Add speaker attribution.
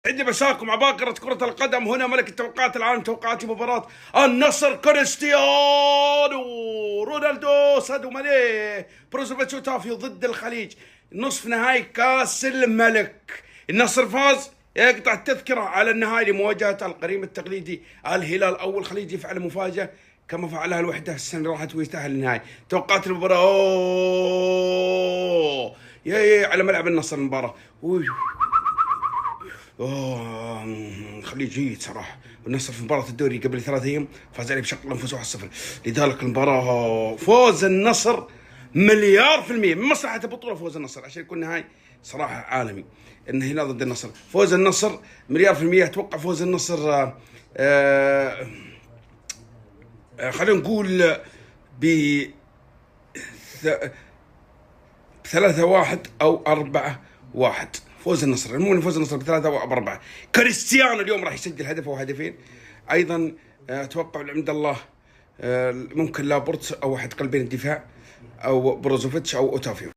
Speaker 1: عندي مساكم عباقرة كرة القدم. هنا ملك التوقعات العالم، توقعات مباراة النصر كريستيانو رونالدو سادو ماني بروزوفيتش اوتافيو ضد الخليج، نصف نهائي كاس الملك. النصر فاز، يقطع التذكرة على النهائي لمواجهة القريب التقليدي الهلال أو الخليج. يفعل مفاجأة كما فعلها الوحدة السنة اللي راحت ويتأهل للنهائي. توقعات المباراة يا على ملعب النصر المباراة الخليج جيد صراحة. النصر في مباراة الدوري قبل 3 أيام فاز عليه بشكل انفس 1-0. لذلك المباراة فوز النصر مليار في المية، من مصلحة البطولة فوز النصر عشان يكون نهائي صراحة عالمي. الهلال ضد النصر، فوز النصر مليار في المية. أتوقع فوز النصر خلينا نقول ب 3-1 أو 4-1 فوز النصر. المهم فوز النصر ب3 أو 4. كريستيانو اليوم راح يسجل هدف أو هدفين أيضا. أتوقع عند الله ممكن لابورت أو أحد قلبين الدفاع أو بروزوفيتش أو أوتافيو.